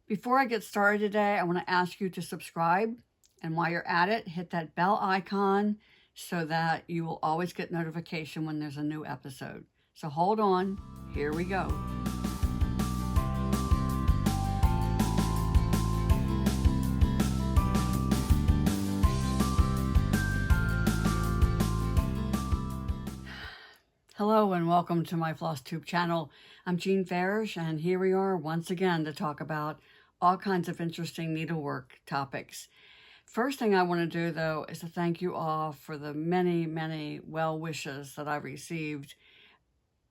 Before I get started today, I want to ask you to subscribe. And while you're at it, hit that bell icon so that you will always get notification when there's a new episode. So hold on, here we go. Hello and welcome to my FlossTube channel. I'm Jean Farish, and here we are once again to talk about all kinds of interesting needlework topics. First thing I want to do though is to thank you all for the many well wishes that I've received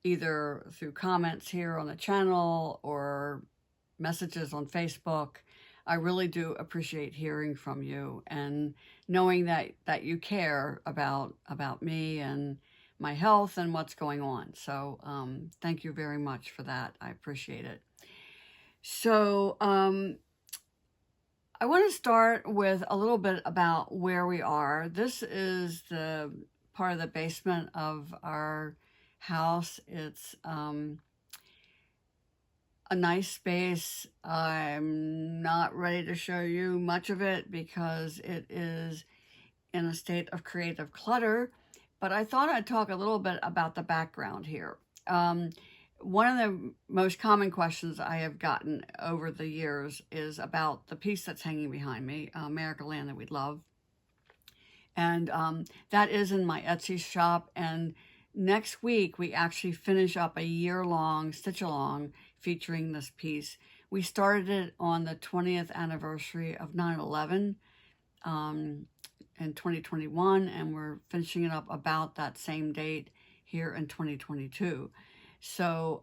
either through comments here on the channel or messages on Facebook. I really do appreciate hearing from you and knowing that you care about me and my health and what's going on. So thank you very much for that. I appreciate it. So I want to start with a little bit about where we are. This is the part of the basement of our house. It's a nice space. I'm not ready to show you much of it because it is in a state of creative clutter. But I thought I'd talk a little bit about the background here. One of the most common questions I have gotten over the years is about the piece that's hanging behind me, America Land That We Love. And that is in my Etsy shop. And next week, we actually finish up a year-long stitch-along featuring this piece. We started it on the 20th anniversary of 9/11. In 2021, and we're finishing it up about that same date here in 2022. So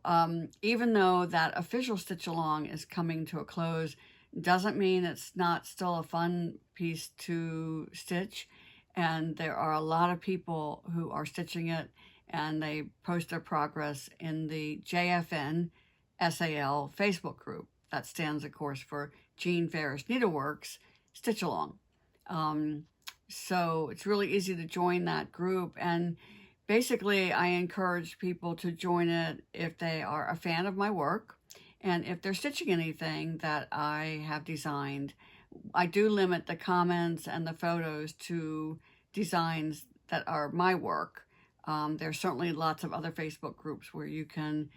even though that official stitch along is coming to a close, doesn't mean it's not still a fun piece to stitch. And there are a lot of people who are stitching it, and they post their progress in the JFN SAL Facebook group. That stands, of course, for Jean Farish Needleworks Stitch Along. So it's really easy to join that group, and basically I encourage people to join it if they are a fan of my work and if they're stitching anything that I have designed. I do limit the comments and the photos to designs that are my work. There's certainly lots of other Facebook groups where you can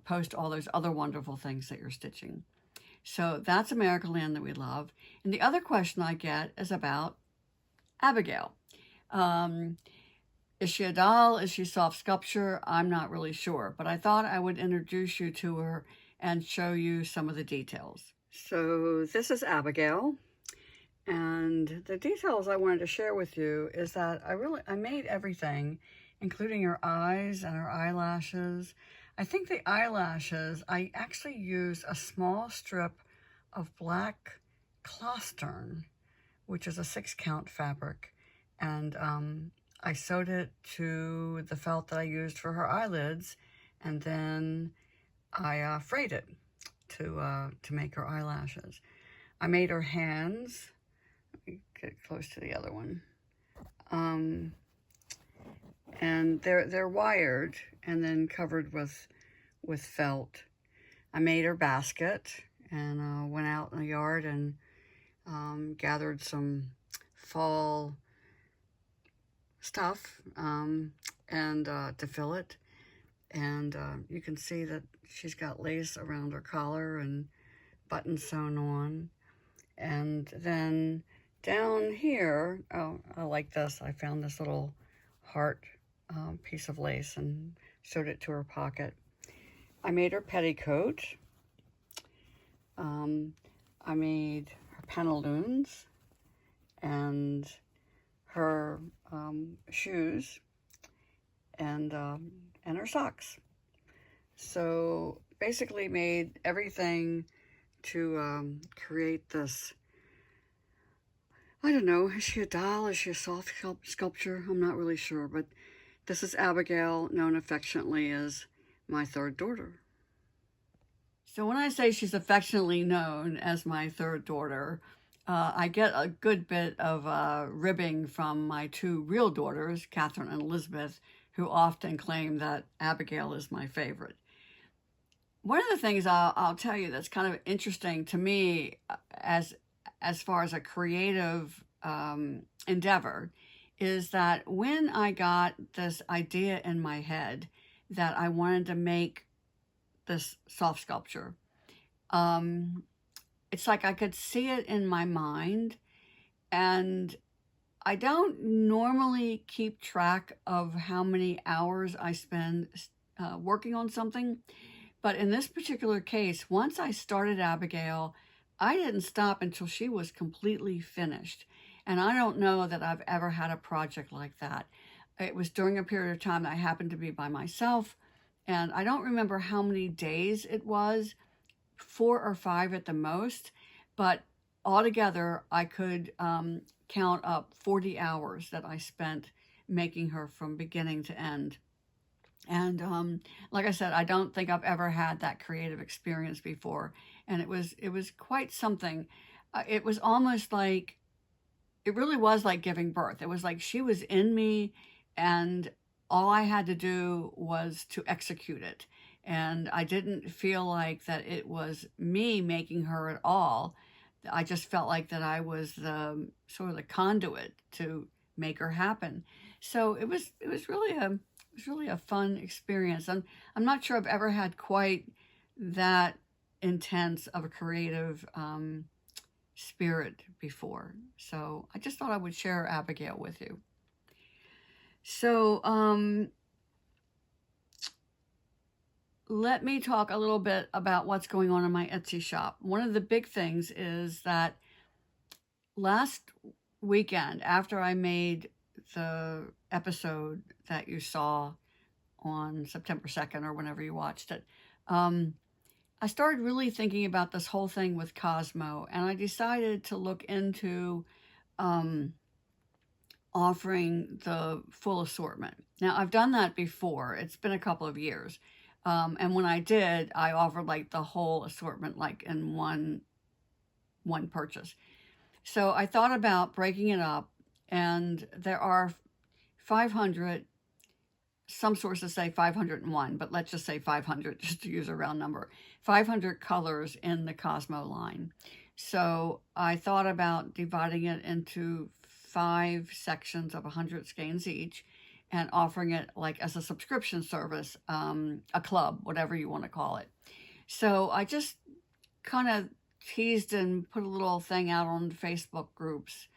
post all those other wonderful things that you're stitching. So that's America Land That We Love. And the other question I get is about Abigail. Is she a doll? Is she soft sculpture? I'm not really sure, but I thought I would introduce you to her and show you some of the details. So this is Abigail, and the details I wanted to share with you is that I made everything, including her eyes and her eyelashes. I think the eyelashes, I actually used a small strip of black Clostern, which is a 6-count fabric, and I sewed it to the felt that I used for her eyelids, and then I frayed it to make her eyelashes. I made her hands. Let me get close to the other one. And they're wired and then covered with felt. I made her basket and went out in the yard and gathered some fall stuff and to fill it. And you can see that she's got lace around her collar and buttons sewn on. And then down here, oh, I like this. I found this little heart piece of lace and sewed it to her pocket. I made her petticoat. I made her pantaloons and her shoes and her socks. So basically made everything to create this. I don't know, is she a doll? Is she a soft sculpture? I'm not really sure, but this is Abigail, known affectionately as my third daughter. So when I say she's affectionately known as my third daughter, I get a good bit of ribbing from my two real daughters, Catherine and Elizabeth, who often claim that Abigail is my favorite. one of the things I'll tell you that's kind of interesting to me as far as a creative endeavor is that when I got this idea in my head that I wanted to make this soft sculpture, um, it's like I could see it in my mind, and I don't normally keep track of how many hours I spend working on something. But in this particular case, once I started Abigail, I didn't stop until she was completely finished. And I don't know that I've ever had a project like that. It was during a period of time that I happened to be by myself. And I don't remember how many days it was, 4 or 5 at the most. But altogether, I could count up 40 hours that I spent making her from beginning to end. And like I said, I don't think I've ever had that creative experience before, and it was quite something. It was almost like it really was like giving birth. It was like she was in me, and all I had to do was to execute it. And I didn't feel like that it was me making her at all. I just felt like that I was the sort of the conduit to make her happen. So it was really a fun experience. I'm not sure I've ever had quite that intense of a creative spirit before. So I just thought I would share Abigail with you. So let me talk a little bit about what's going on in my Etsy shop. One of the big things is that last weekend, after I made the episode that you saw on September 2nd or whenever you watched it, I started really thinking about this whole thing with Cosmo, and I decided to look into offering the full assortment. Now, I've done that before. It's been a couple of years. And when I did, I offered like the whole assortment, like in one purchase. So I thought about breaking it up, and there are 500, some sources say 501, but let's just say 500 just to use a round number, 500 colors in the Cosmo line. So I thought about dividing it into 5 sections of 100 skeins each and offering it like as a subscription service, a club, whatever you want to call it. So I just kind of teased and put a little thing out on Facebook groups,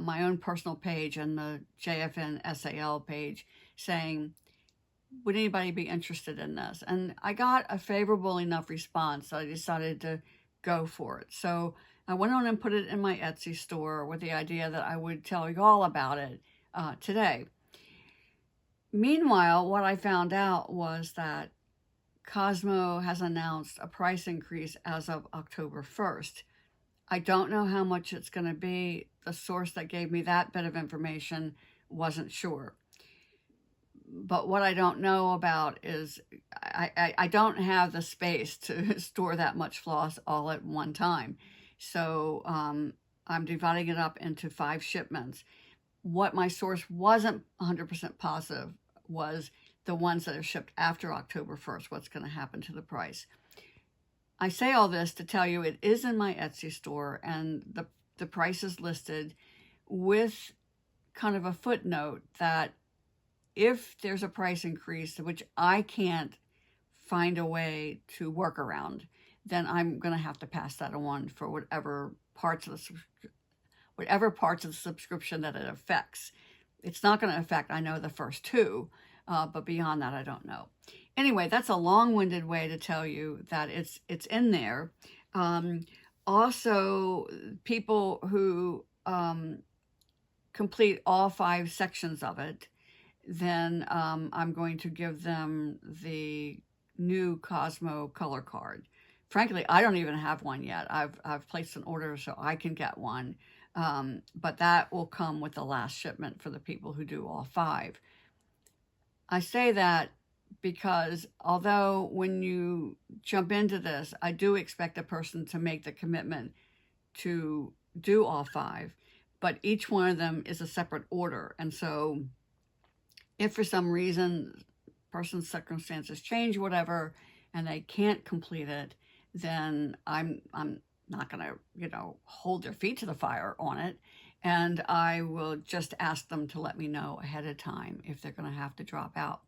my own personal page and the JFN SAL page, saying, would anybody be interested in this? And I got a favorable enough response that I decided to go for it. So I went on and put it in my Etsy store with the idea that I would tell you all about it today. Meanwhile, what I found out was that Cosmo has announced a price increase as of October 1st. I don't know how much it's going to be. The source that gave me that bit of information wasn't sure. But what I don't know about is I don't have the space to store that much floss all at one time. So I'm dividing it up into 5 shipments. What my source wasn't 100% positive was the ones that are shipped after October 1st, what's going to happen to the price. I say all this to tell you it is in my Etsy store, and the price is listed with kind of a footnote that if there's a price increase, which I can't find a way to work around, then I'm going to have to pass that on for whatever parts of the subscription that it affects. It's not going to affect, I know, the first 2, but beyond that, I don't know. Anyway, that's a long-winded way to tell you that it's in there. Also, people who complete all 5 sections of it, then I'm going to give them the new Cosmo color card. Frankly, I don't even have one yet. I've placed an order so I can get one, but that will come with the last shipment for the people who do all 5. I say that because although when you jump into this, I do expect a person to make the commitment to do all 5, but each one of them is a separate order. And so if for some reason person's circumstances change, whatever, and they can't complete it, then I'm not going to, hold their feet to the fire on it. And I will just ask them to let me know ahead of time if they're going to have to drop out.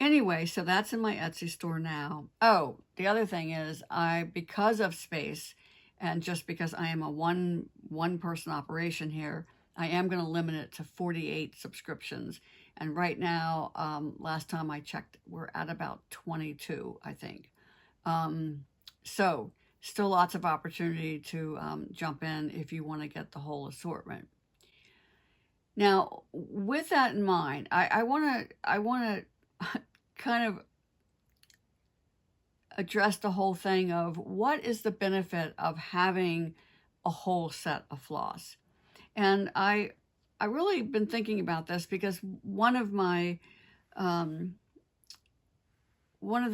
Anyway, so that's in my Etsy store now. Oh, the other thing is because of space and just because I am a one person operation here, I am going to limit it to 48 subscriptions. And right now, last time I checked, we're at about 22, I think. So still lots of opportunity to jump in if you want to get the whole assortment. Now, with that in mind, I want to kind of address the whole thing of what is the benefit of having a whole set of floss. And I really been thinking about this because one of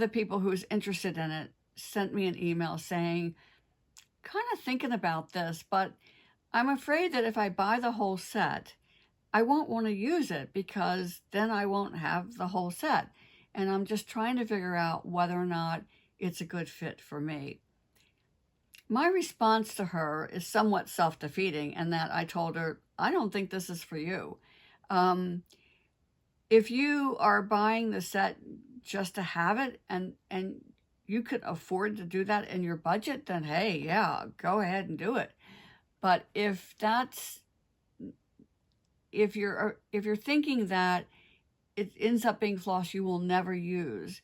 the people who's interested in it sent me an email saying, kind of thinking about this, but I'm afraid that if I buy the whole set, I won't want to use it because then I won't have the whole set. And I'm just trying to figure out whether or not it's a good fit for me. My response to her is somewhat self-defeating in that I told her, I don't think this is for you. If you are buying the set just to have it and you could afford to do that in your budget, then hey, yeah, go ahead and do it. But if you're thinking that it ends up being floss you will never use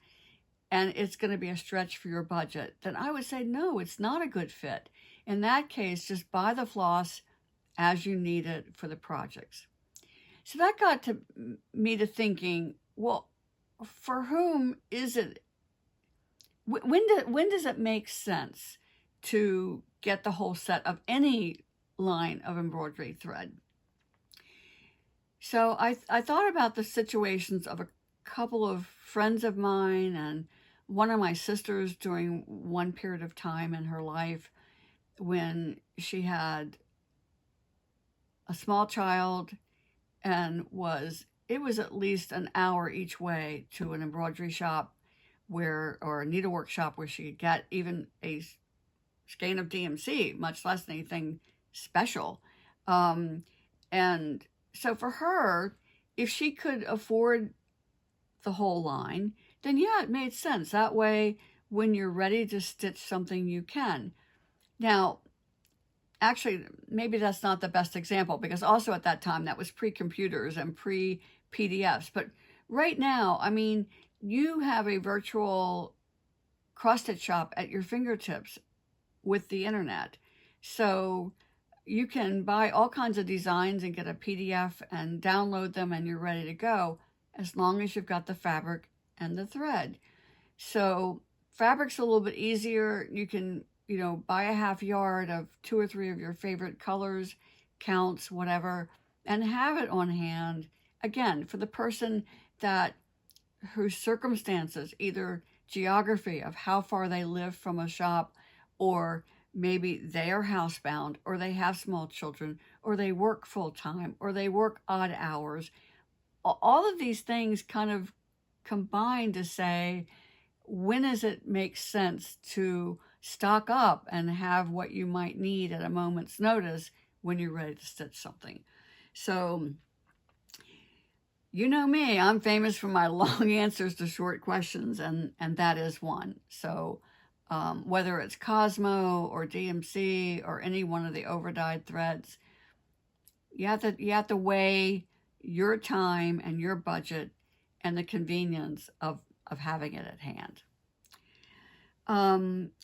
and it's going to be a stretch for your budget, then I would say no, it's not a good fit. In that case, just buy the floss as you need it for the projects. So that got to me to thinking, well, for whom is it? When does it make sense to get the whole set of any line of embroidery thread? So I thought about the situations of a couple of friends of mine and one of my sisters during one period of time in her life when she had a small child and it was at least an hour each way to an embroidery shop or a needlework shop where she could get even a skein of DMC, much less anything special. And so for her, if she could afford the whole line, then yeah, it made sense. That way, when you're ready to stitch something, you can. Now, actually, maybe that's not the best example because also at that time, that was pre-computers and pre-PDFs. But right now, I mean, you have a virtual cross-stitch shop at your fingertips with the internet. So you can buy all kinds of designs and get a PDF and download them and you're ready to go as long as you've got the fabric and the thread. So fabric's a little bit easier. You can, buy a half yard of 2 or 3 of your favorite colors, counts, whatever, and have it on hand. Again, for the person whose circumstances, either geography of how far they live from a shop, or maybe they are housebound, or they have small children, or they work full-time, or they work odd hours. All of these things kind of combine to say, when does it make sense to stock up and have what you might need at a moment's notice when you're ready to stitch something? So, you know me, I'm famous for my long answers to short questions, and that is one. So whether it's Cosmo or DMC or any one of the overdyed threads, you have to weigh your time and your budget and the convenience of having it at hand.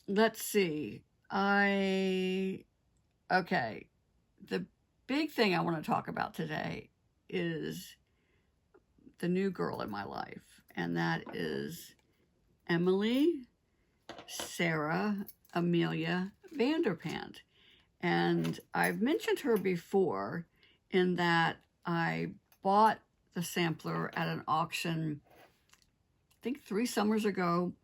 Let's see. Okay. The big thing I want to talk about today is the new girl in my life, and that is Emily Sarah Amelia Vanderpant. And I've mentioned her before in that I bought the sampler at an auction, I think 3 summers ago.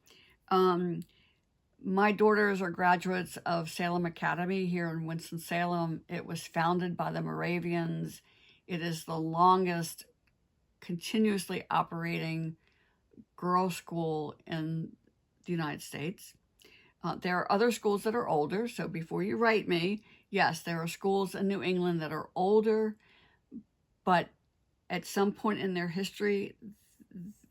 My daughters are graduates of Salem Academy here in Winston-Salem. It was founded by the Moravians. It is the longest continuously operating girls' school in the United States. There are other schools that are older, so before you write me, yes, there are schools in New England that are older, but at some point in their history,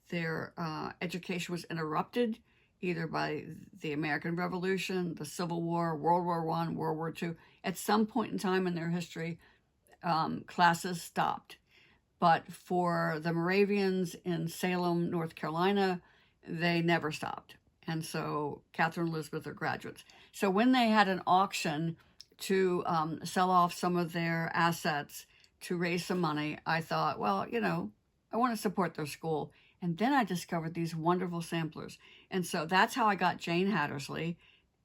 their education was interrupted either by the American Revolution, the Civil War, World War I, World War II. At some point in time in their history, classes stopped. But for the Moravians in Salem, North Carolina, they never stopped. And so Catherine and Elizabeth are graduates. So when they had an auction to sell off some of their assets to raise some money, I thought, well, you know, I want to support their school. And then I discovered these wonderful samplers. And so that's how I got Jane Hattersley,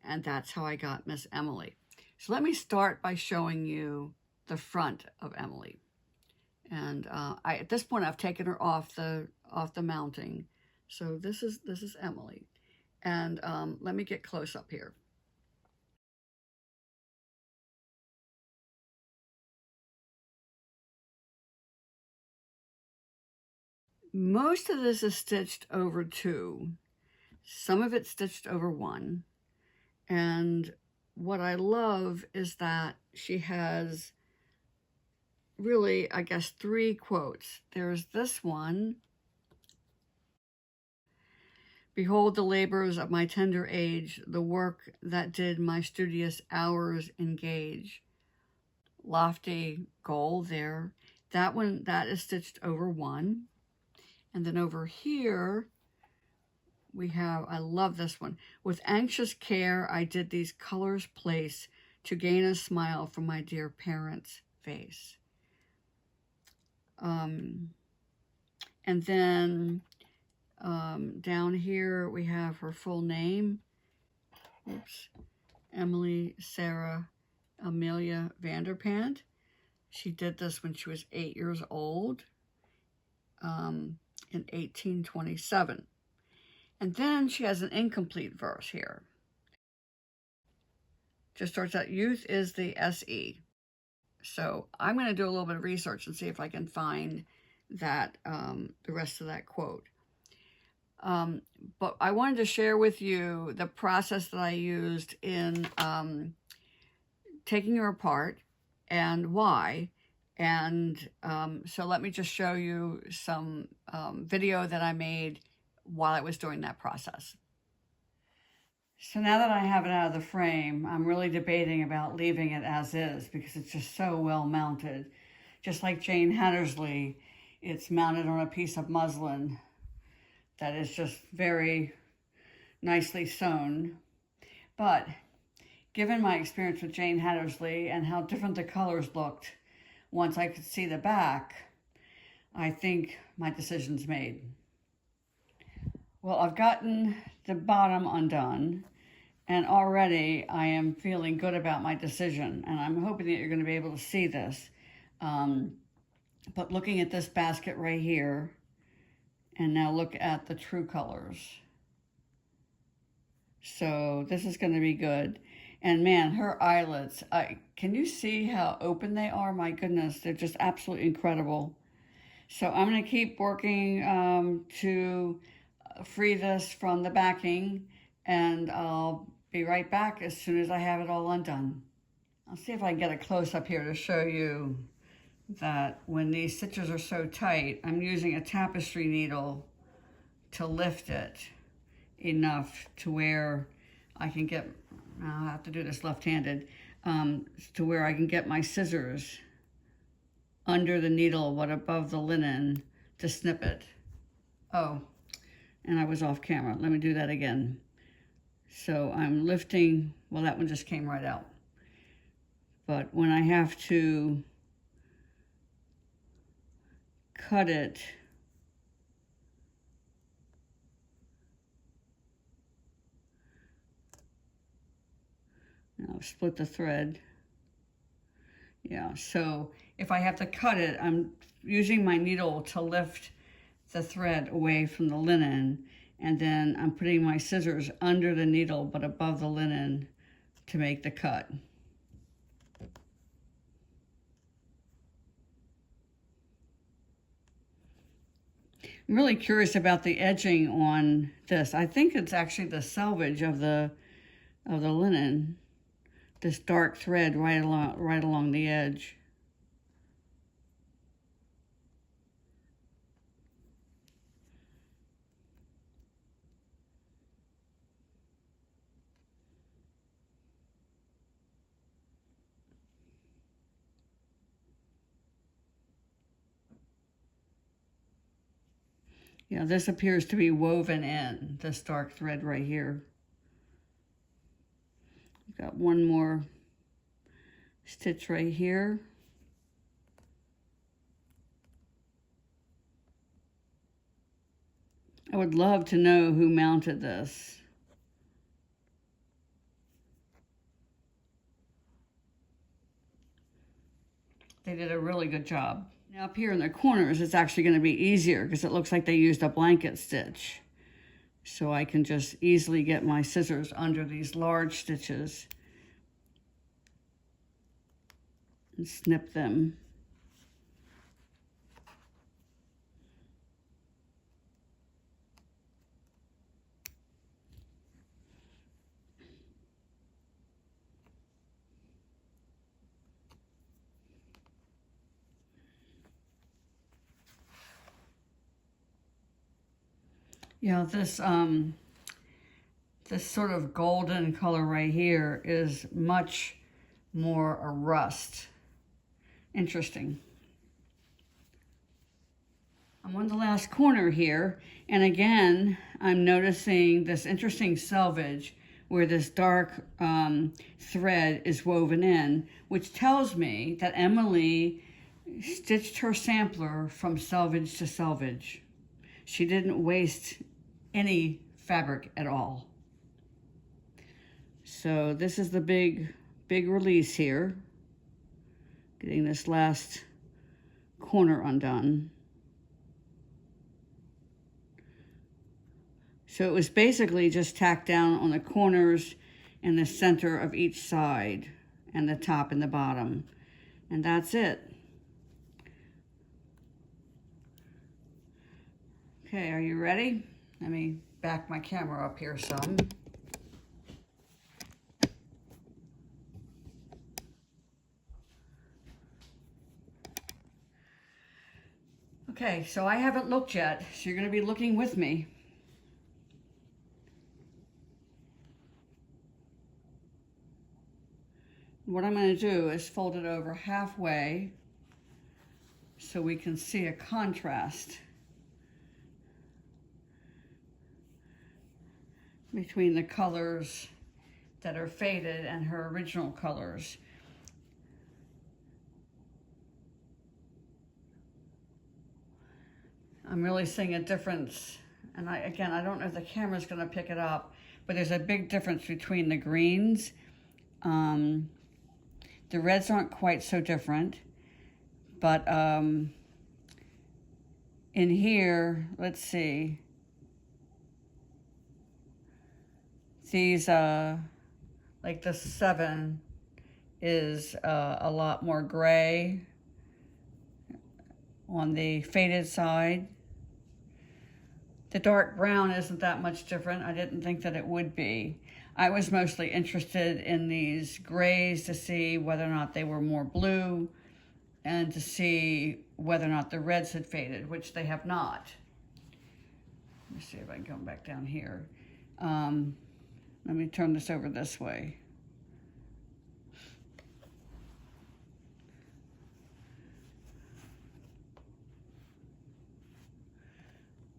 and that's how I got Miss Emily. So let me start by showing you the front of Emily. And at this point, I've taken her off the mounting. So this is Emily. And let me get close up here. Most of this is stitched over 2. Some of it's stitched over 1. And what I love is that she has really, I guess, 3 quotes. There's this one. Behold the labors of my tender age, the work that did my studious hours engage. Lofty goal there. That one, that is stitched over 1. And then over here, we have, I love this one. With anxious care, I did these colors place to gain a smile from my dear parents' face. And then down here, we have her full name. Oops. Emily Sarah Amelia Vanderpant. She did this when she was 8 years old in 1827. And then she has an incomplete verse here. Just starts out, youth is the SE. So I'm going to do a little bit of research and see if I can find that the rest of that quote. But I wanted to share with you the process that I used in taking her apart and why. And so let me just show you some video that I made while I was doing that process. So now that I have it out of the frame, I'm really debating about leaving it as is because it's just so well mounted. Just like Jane Hattersley, it's mounted on a piece of muslin that is just very nicely sewn. But given my experience with Jane Hattersley and how different the colors looked once I could see the back, I think my decision's made. Well, I've gotten the bottom undone, and already I am feeling good about my decision, and I'm hoping that you're going to be able to see this. But looking at this basket right here, and now look at the true colors. So this is going to be good. And man, her eyelids, can you see how open they are? My goodness, they're just absolutely incredible. So I'm going to keep working to free this from the backing, and I'll be right back as soon as I have it all undone. I'll see if I can get a close-up here to show you that when these stitches are so tight, I'm using a tapestry needle to lift it enough to where I can get, I'll have to do this left-handed, to where I can get my scissors under the needle, but above the linen to snip it. Oh, and I was off camera. Let me do that again. So I'm lifting, well, that one just came right out. But when I have to cut it, now split the thread. Yeah, so if I have to cut it, I'm using my needle to lift the thread away from the linen, and then I'm putting my scissors under the needle but above the linen to make the cut. I'm really curious about the edging on this. I think it's actually the selvage of the linen. This dark thread right along the edge. Yeah, this appears to be woven in, this dark thread right here. Got one more stitch right here. I would love to know who mounted this. They did a really good job. Now up here in the corners, it's actually going to be easier because it looks like they used a blanket stitch. So I can just easily get my scissors under these large stitches and snip them. Yeah, this sort of golden color right here is much more a rust. Interesting. I'm on the last corner here, and again, I'm noticing this interesting selvage where this dark thread is woven in, which tells me that Emily stitched her sampler from selvage to selvage. She didn't waste any fabric at all. So this is the big release here. Getting this last corner undone. So it was basically just tacked down on the corners and the center of each side and the top and the bottom. And that's it. Okay, are you ready? Let me back my camera up here some. Okay, so I haven't looked yet, so you're going to be looking with me. What I'm going to do is fold it over halfway so we can see a contrast between the colors that are faded and her original colors. I'm really seeing a difference, and I don't know if the camera's going to pick it up, but there's a big difference between the greens. The reds aren't quite so different, but in here, let's see, these, like the 7 is a lot more gray on the faded side. The dark brown isn't that much different. I didn't think that it would be. I was mostly interested in these grays to see whether or not they were more blue and to see whether or not the reds had faded, which they have not. Let me see if I can come back down here. Let me turn this over this way.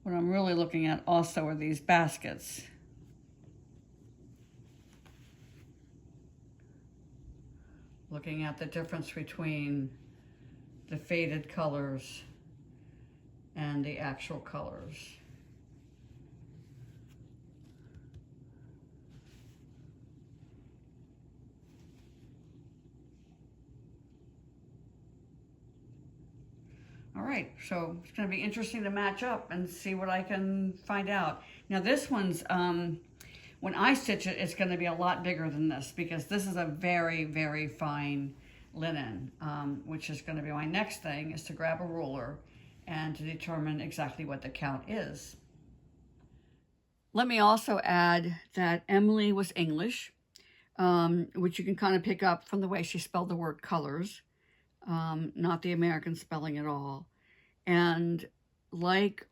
What I'm really looking at also are these baskets. Looking at the difference between the faded colors and the actual colors. All right, so it's going to be interesting to match up and see what I can find out. Now this one's, when I stitch it, it's going to be a lot bigger than this because this is a very, very fine linen, which is going to be my next thing, is to grab a ruler and to determine exactly what the count is. Let me also add that Emily was English, which you can kind of pick up from the way she spelled the word colors, not the American spelling at all. And like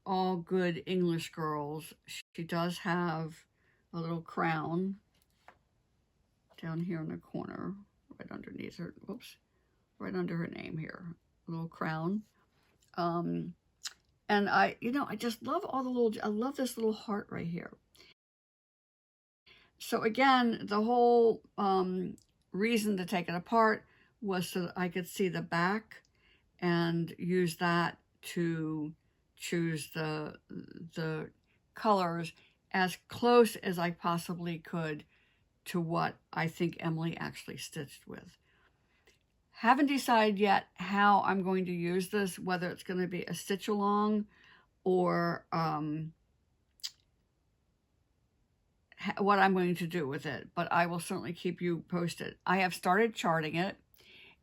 all good English girls, she does have a little crown down here in the corner, right underneath her, whoops, right under her name here, a little crown. And I just love all the little, I love this little heart right here. So again, the whole reason to take it apart was so that I could see the back and use that to choose the colors as close as I possibly could to what I think Emily actually stitched with. Haven't decided yet how I'm going to use this, whether it's going to be a stitch along or what I'm going to do with it, but I will certainly keep you posted. I have started charting it.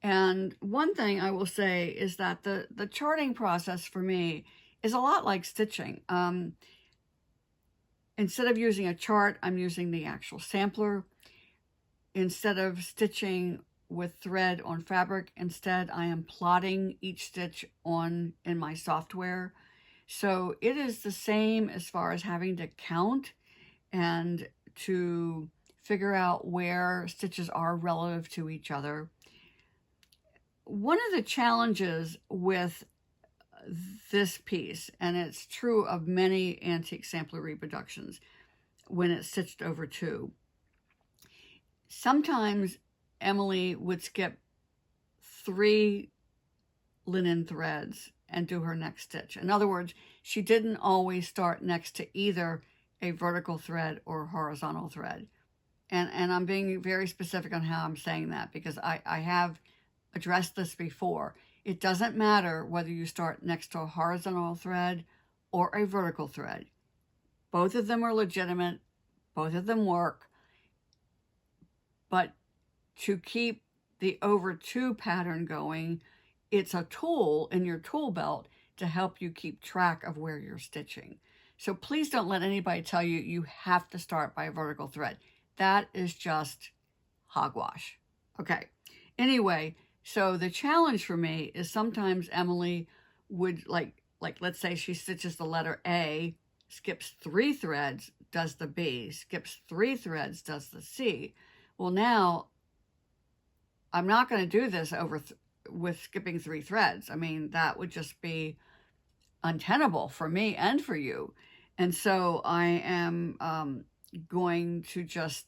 And one thing I will say is that the charting process for me is a lot like stitching. Instead of using a chart, I'm using the actual sampler. Instead of stitching with thread on fabric, instead I am plotting each stitch in my software. So it is the same as far as having to count and to figure out where stitches are relative to each other. One of the challenges with this piece, and it's true of many antique sampler reproductions when it's stitched over two, sometimes Emily would skip 3 linen threads and do her next stitch. In other words, she didn't always start next to either a vertical thread or horizontal thread. And I'm being very specific on how I'm saying that because I have addressed this before. It doesn't matter whether you start next to a horizontal thread or a vertical thread. Both of them are legitimate. Both of them work. But to keep the over two pattern going, it's a tool in your tool belt to help you keep track of where you're stitching. So please don't let anybody tell you you have to start by a vertical thread. That is just hogwash. Okay. Anyway, so the challenge for me is sometimes Emily would like let's say she stitches the letter A, skips 3 threads, does the B, skips 3 threads, does the C. Well, now I'm not going to do this with skipping 3 threads. I mean, that would just be untenable for me and for you. And so I am going to just,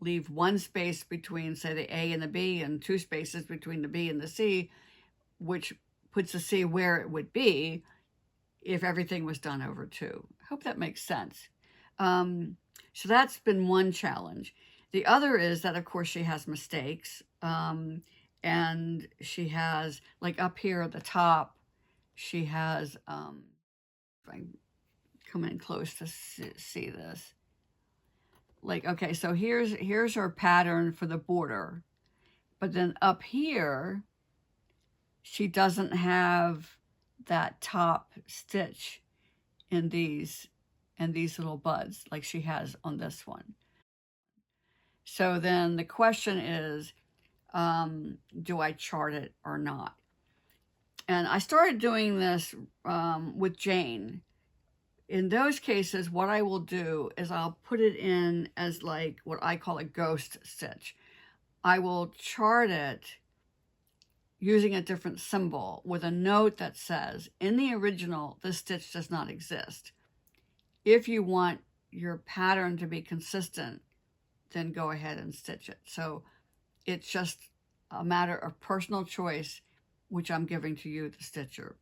leave 1 space between, say, the A and the B and 2 spaces between the B and the C, which puts the C where it would be if everything was done over 2. I hope that makes sense. So that's been one challenge. The other is that, of course, she has mistakes. And she has, like up here at the top, she has, if I come in close to see this, like, okay, so here's her pattern for the border, but then up here she doesn't have that top stitch in these little buds like she has on this one. So then the question is, do I chart it or not? And I started doing this with Jane. In those cases, what I will do is I'll put it in as like what I call a ghost stitch. I will chart it using a different symbol with a note that says, in the original, this stitch does not exist. If you want your pattern to be consistent, then go ahead and stitch it. So it's just a matter of personal choice, which I'm giving to you, the stitcher.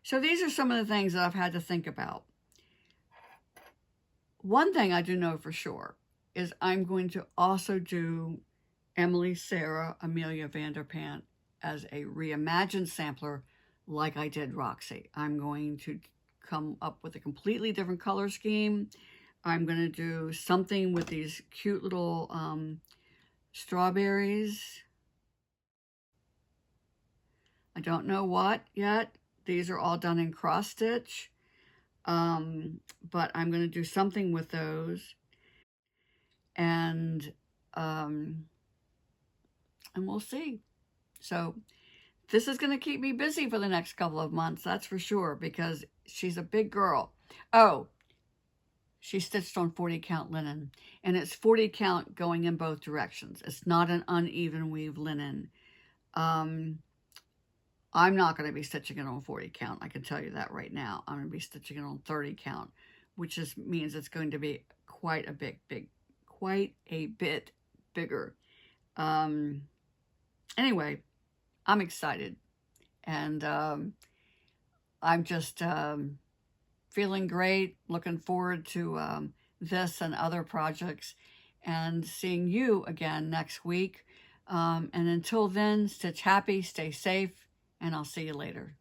So these are some of the things that I've had to think about. One thing I do know for sure is I'm going to also do Emily Sarah Amelia Vanderpant as a reimagined sampler like I did Roxy. I'm going to come up with a completely different color scheme. I'm going to do something with these cute little strawberries. I don't know what yet. These are all done in cross stitch, but I'm going to do something with those, and we'll see. So this is going to keep me busy for the next couple of months, that's for sure, because she's a big girl. Oh, she stitched on 40 count linen, and it's 40 count going in both directions. It's not an uneven weave linen. I'm not going to be stitching it on 40 count. I can tell you that right now. I'm going to be stitching it on 30 count, which just means it's going to be quite a bit bigger. Anyway, I'm excited, and I'm just feeling great, looking forward to this and other projects, and seeing you again next week. And until then, stitch happy, stay safe, and I'll see you later.